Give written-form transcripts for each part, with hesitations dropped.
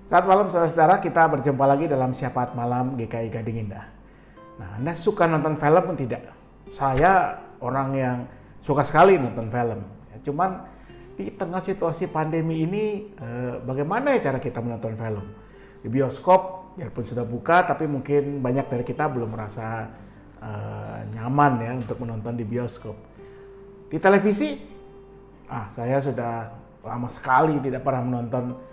Saat malam saudara-saudara, kita berjumpa lagi dalam Syafaat Malam GKI Gading Indah. Nah, Anda suka nonton film pun tidak? Saya orang yang suka sekali nonton film. Cuman di tengah situasi pandemi ini, bagaimana ya cara kita menonton film? Di bioskop, biarpun sudah buka, tapi mungkin banyak dari kita belum merasa nyaman ya untuk menonton di bioskop. Di televisi, saya sudah lama sekali tidak pernah menonton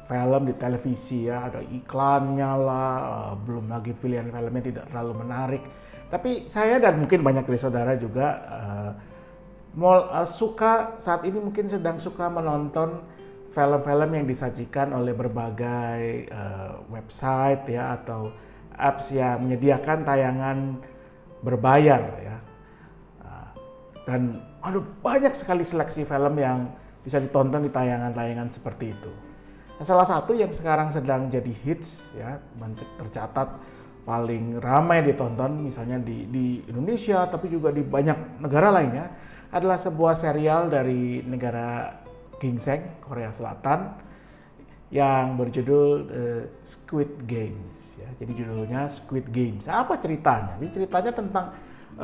film di televisi ya, ada iklannya lah, belum lagi pilihan filmnya tidak terlalu menarik. Tapi saya dan mungkin banyak dari saudara juga suka saat ini mungkin sedang suka menonton film-film yang disajikan oleh berbagai website ya atau apps yang menyediakan tayangan berbayar ya. Dan ada banyak sekali seleksi film yang bisa ditonton di tayangan-tayangan seperti itu. Nah, salah satu yang sekarang sedang jadi hits ya, tercatat paling ramai ditonton misalnya di Indonesia tapi juga di banyak negara lainnya adalah sebuah serial dari negara ginseng Korea Selatan yang berjudul Squid Games ya. Jadi judulnya Squid Games. Apa ceritanya? Jadi ceritanya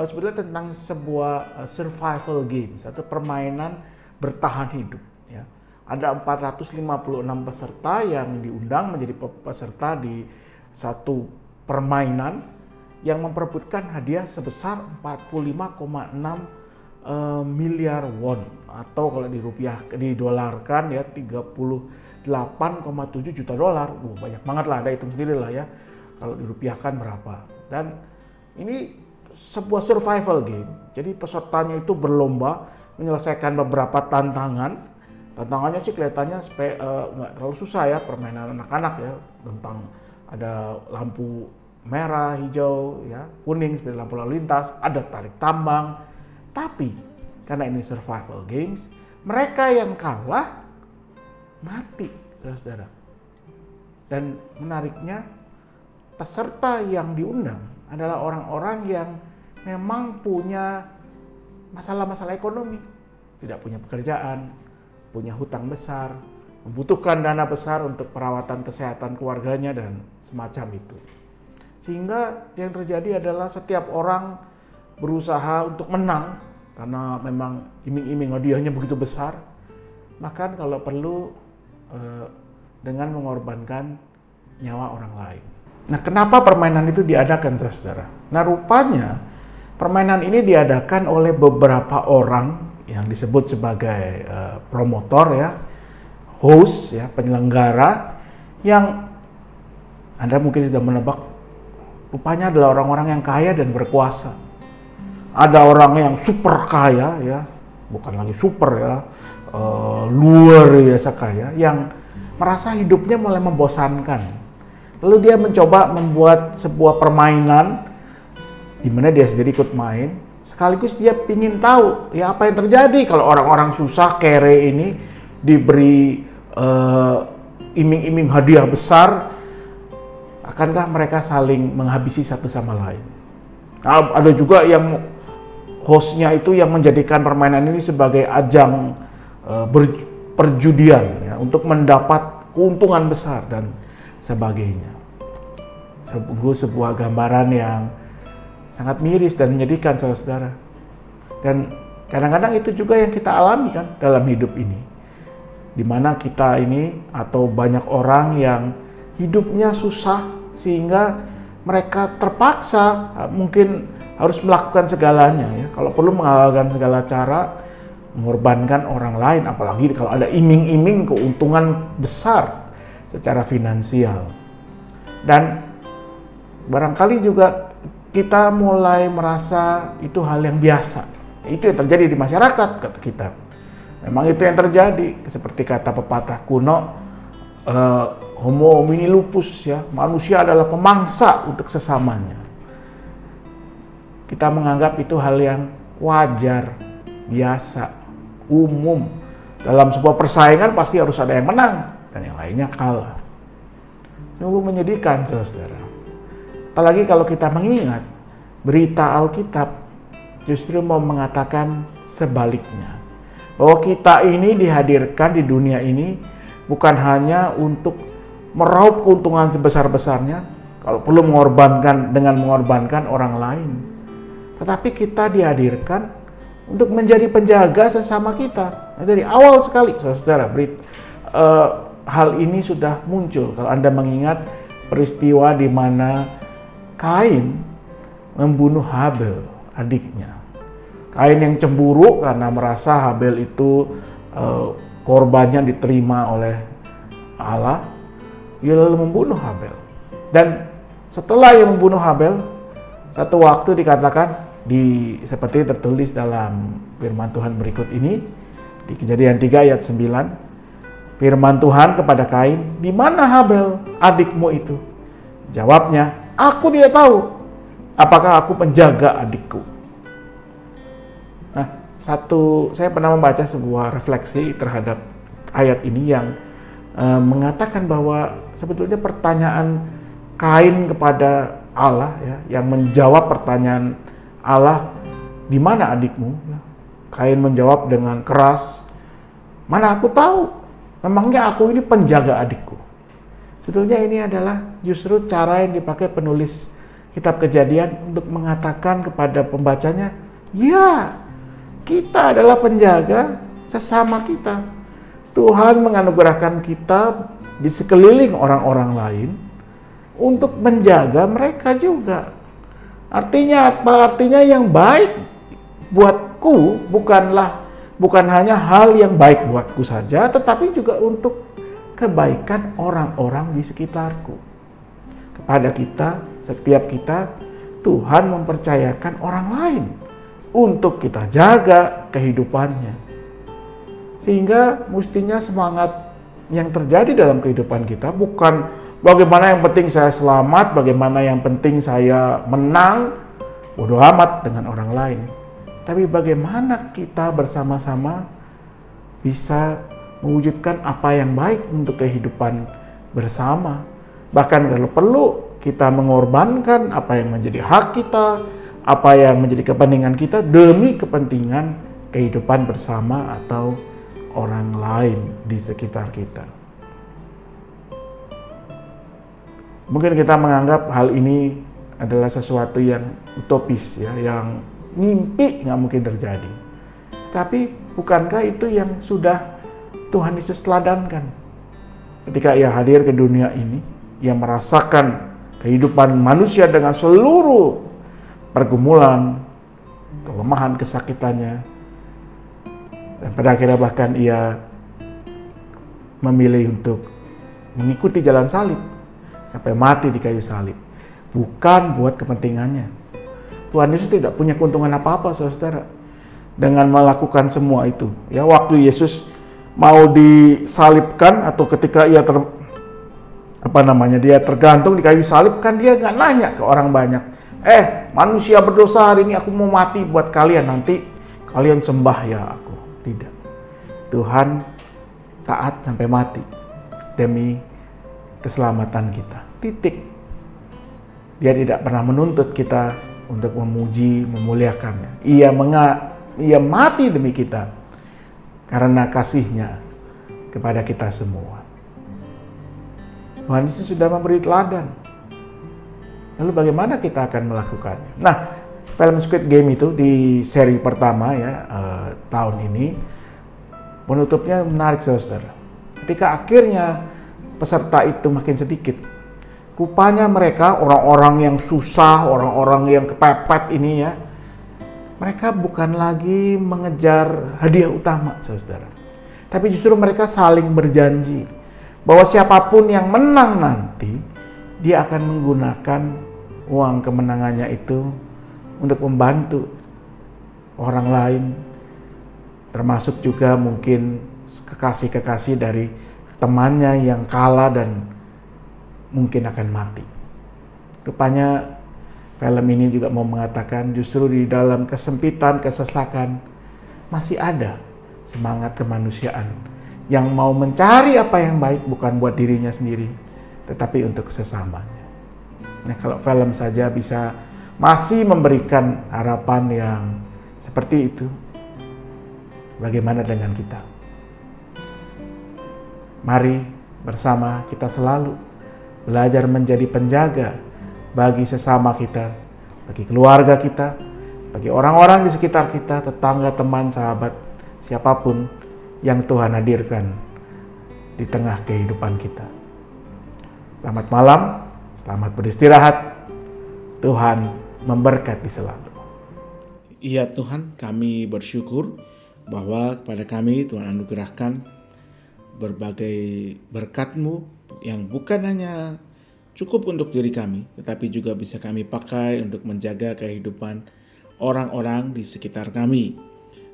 sebenarnya tentang sebuah survival games atau permainan bertahan hidup ya. Ada 456 peserta yang diundang menjadi peserta di satu permainan yang memperebutkan hadiah sebesar 45,6 miliar won atau kalau didolarkan ya 38,7 juta dolar. Banyak banget lah, Anda hitung sendiri lah ya kalau dirupiahkan berapa. Dan ini sebuah survival game. Jadi pesertanya itu berlomba menyelesaikan beberapa tantangan. Tantangannya sih kelihatannya nggak terlalu susah ya, permainan anak-anak ya, tentang ada lampu merah, hijau, ya, kuning seperti lampu lalu lintas, ada tarik tambang. Tapi karena ini survival games, mereka yang kalah mati, saudara. Dan menariknya, peserta yang diundang adalah orang-orang yang memang punya masalah-masalah ekonomi, tidak punya pekerjaan, punya hutang besar, membutuhkan dana besar untuk perawatan kesehatan keluarganya dan semacam itu. Sehingga yang terjadi adalah setiap orang berusaha untuk menang karena memang iming-iming hadiahnya begitu besar. Bahkan kalau perlu dengan mengorbankan nyawa orang lain. Nah, kenapa permainan itu diadakan, saudara? Nah, rupanya permainan ini diadakan oleh beberapa orang yang disebut sebagai promotor ya, host ya, penyelenggara yang Anda mungkin sudah menebak rupanya adalah orang-orang yang kaya dan berkuasa. Ada orang yang super kaya ya, bukan lagi super ya, luar biasa kaya yang merasa hidupnya mulai membosankan. Lalu dia mencoba membuat sebuah permainan di mana dia sendiri ikut main. Sekaligus dia ingin tahu ya apa yang terjadi kalau orang-orang susah kere ini diberi iming-iming hadiah besar, akankah mereka saling menghabisi satu sama lain. Nah, ada juga yang hostnya itu yang menjadikan permainan ini sebagai ajang perjudian ya, untuk mendapat keuntungan besar dan sebagainya. Sebuah gambaran yang sangat miris dan menyedihkan, saudara. Dan kadang-kadang itu juga yang kita alami kan dalam hidup ini. Di mana kita ini atau banyak orang yang hidupnya susah sehingga mereka terpaksa mungkin harus melakukan segalanya ya. Kalau perlu menghalalkan segala cara, mengorbankan orang lain, apalagi kalau ada iming-iming keuntungan besar secara finansial. Dan barangkali juga kita mulai merasa itu hal yang biasa. Itu yang terjadi di masyarakat, kata kita. Memang itu yang terjadi, seperti kata pepatah kuno, homo homini lupus ya, manusia adalah pemangsa untuk sesamanya. Kita menganggap itu hal yang wajar, biasa, umum. Dalam sebuah persaingan pasti harus ada yang menang dan yang lainnya kalah. Sungguh menyedihkan, saudara. Apalagi kalau kita mengingat berita Alkitab justru mau mengatakan sebaliknya. Bahwa kita ini dihadirkan di dunia ini bukan hanya untuk meraup keuntungan sebesar-besarnya, kalau perlu mengorbankan orang lain. Tetapi kita dihadirkan untuk menjadi penjaga sesama kita. Nah, dari awal sekali, saudara, hal ini sudah muncul. Kalau Anda mengingat peristiwa di mana Kain membunuh Habel, adiknya. Kain yang cemburu karena merasa Habel itu korbannya diterima oleh Allah, ia lalu membunuh Habel. Dan setelah ia membunuh Habel, satu waktu dikatakan, seperti tertulis dalam firman Tuhan berikut ini, di Kejadian 3 ayat 9, firman Tuhan kepada Kain, "Di mana Habel, adikmu itu?" Jawabnya, "Aku tidak tahu. Apakah aku penjaga adikku?" Nah, saya pernah membaca sebuah refleksi terhadap ayat ini yang mengatakan bahwa sebetulnya pertanyaan Kain kepada Allah, ya, yang menjawab pertanyaan Allah, "Di mana adikmu?" Kain menjawab dengan keras, "Mana aku tahu? Memangnya aku ini penjaga adikku." Sebetulnya ini adalah justru cara yang dipakai penulis kitab Kejadian untuk mengatakan kepada pembacanya, ya, kita adalah penjaga sesama kita. Tuhan menganugerahkan kita di sekeliling orang-orang lain untuk menjaga mereka juga. Artinya apa? Artinya yang baik buatku bukan hanya hal yang baik buatku saja, tetapi juga untuk kebaikan orang-orang di sekitarku. Kepada kita, setiap kita, Tuhan mempercayakan orang lain untuk kita jaga kehidupannya. Sehingga mestinya semangat yang terjadi dalam kehidupan kita bukan bagaimana yang penting saya selamat, bagaimana yang penting saya menang, bodoh amat dengan orang lain. Tapi bagaimana kita bersama-sama bisa mewujudkan apa yang baik untuk kehidupan bersama. Bahkan kalau perlu kita mengorbankan apa yang menjadi hak kita, apa yang menjadi kepentingan kita demi kepentingan kehidupan bersama atau orang lain di sekitar kita. Mungkin kita menganggap hal ini adalah sesuatu yang utopis, ya, yang mimpi nggak mungkin terjadi. Tapi bukankah itu yang sudah Tuhan Yesus teladankan? Ketika ia hadir ke dunia ini, ia merasakan kehidupan manusia dengan seluruh pergumulan, kelemahan, kesakitannya. Dan pada akhirnya bahkan ia memilih untuk mengikuti jalan salib sampai mati di kayu salib. Bukan buat kepentingannya. Tuhan Yesus tidak punya keuntungan apa-apa, saudara, dengan melakukan semua itu. Ya, waktu Yesus mau disalibkan atau ketika ia dia tergantung di kayu salib, kan dia nggak nanya ke orang banyak, manusia berdosa hari ini aku mau mati buat kalian, nanti kalian sembah ya aku. Tidak. Tuhan taat sampai mati demi keselamatan kita. Titik. Dia tidak pernah menuntut kita untuk memuji, memuliakannya. Ia mati demi kita karena kasih-Nya kepada kita semua. Tuhan Yesus sudah memberi teladan. Lalu bagaimana kita akan melakukannya? Nah, film Squid Game itu di seri pertama, ya, tahun ini, penutupnya menarik, saudara. Ketika akhirnya peserta itu makin sedikit, rupanya mereka, orang-orang yang susah, orang-orang yang kepepet ini, ya, mereka bukan lagi mengejar hadiah utama, saudara. Tapi justru mereka saling berjanji bahwa siapapun yang menang nanti, dia akan menggunakan uang kemenangannya itu untuk membantu orang lain, termasuk juga mungkin kekasih-kekasih dari temannya yang kalah dan mungkin akan mati. Rupanya film ini juga mau mengatakan justru di dalam kesempitan, kesesakan masih ada semangat kemanusiaan yang mau mencari apa yang baik bukan buat dirinya sendiri, tetapi untuk sesamanya. Nah, kalau film saja bisa masih memberikan harapan yang seperti itu, bagaimana dengan kita? Mari bersama kita selalu belajar menjadi penjaga bagi sesama kita, bagi keluarga kita, bagi orang-orang di sekitar kita, tetangga, teman, sahabat, siapapun yang Tuhan hadirkan di tengah kehidupan kita. Selamat malam, selamat beristirahat. Tuhan memberkati selalu. Iya Tuhan, kami bersyukur bahwa kepada kami Tuhan anugerahkan berbagai berkat-Mu yang bukan hanya cukup untuk diri kami, tetapi juga bisa kami pakai untuk menjaga kehidupan orang-orang di sekitar kami.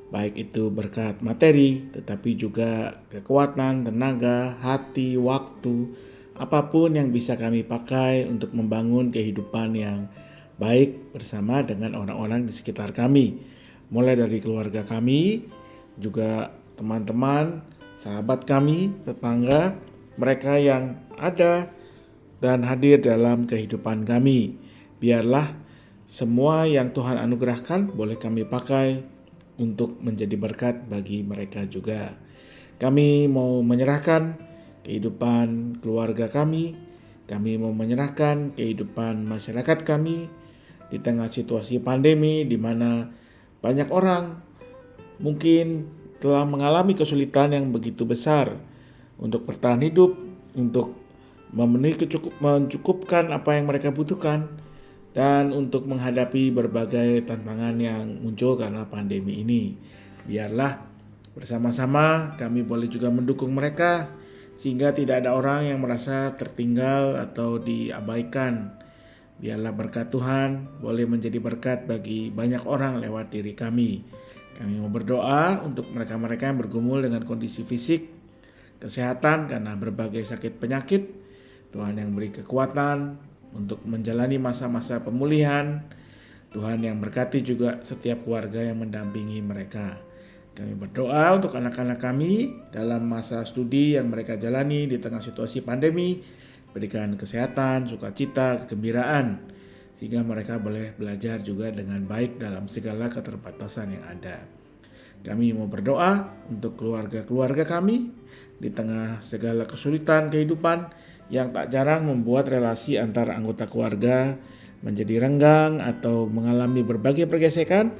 Baik itu berkat materi, tetapi juga kekuatan, tenaga, hati, waktu, apapun yang bisa kami pakai untuk membangun kehidupan yang baik bersama dengan orang-orang di sekitar kami. Mulai dari keluarga kami, juga teman-teman, sahabat kami, tetangga, mereka yang ada dan hadir dalam kehidupan kami. Biarlah semua yang Tuhan anugerahkan boleh kami pakai untuk menjadi berkat bagi mereka juga. Kami mau menyerahkan kehidupan keluarga kami mau menyerahkan kehidupan masyarakat kami di tengah situasi pandemi di mana banyak orang mungkin telah mengalami kesulitan yang begitu besar untuk bertahan hidup, untuk mencukupkan apa yang mereka butuhkan, dan untuk menghadapi berbagai tantangan yang muncul karena pandemi ini. Biarlah bersama-sama kami boleh juga mendukung mereka, sehingga tidak ada orang yang merasa tertinggal atau diabaikan. Biarlah berkat Tuhan boleh menjadi berkat bagi banyak orang lewat diri kami. Kami mau berdoa untuk mereka-mereka yang bergumul dengan kondisi fisik, kesehatan karena berbagai sakit penyakit. Tuhan yang beri kekuatan untuk menjalani masa-masa pemulihan. Tuhan yang berkati juga setiap keluarga yang mendampingi mereka. Kami berdoa untuk anak-anak kami dalam masa studi yang mereka jalani di tengah situasi pandemi. Berikan kesehatan, sukacita, kegembiraan, sehingga mereka boleh belajar juga dengan baik dalam segala keterbatasan yang ada. Kami mau berdoa untuk keluarga-keluarga kami di tengah segala kesulitan kehidupan yang tak jarang membuat relasi antar anggota keluarga menjadi renggang atau mengalami berbagai pergesekan.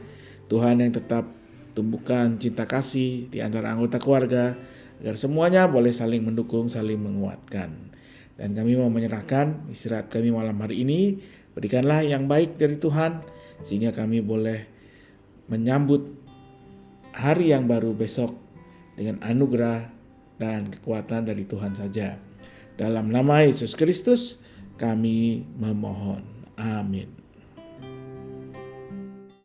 Tuhan yang tetap tumbuhkan cinta kasih di antara anggota keluarga agar semuanya boleh saling mendukung, saling menguatkan. Dan kami mau menyerahkan istirahat kami malam hari ini. Berikanlah yang baik dari Tuhan sehingga kami boleh menyambut hari yang baru besok dengan anugerah dan kekuatan dari Tuhan saja. Dalam nama Yesus Kristus kami memohon. Amin.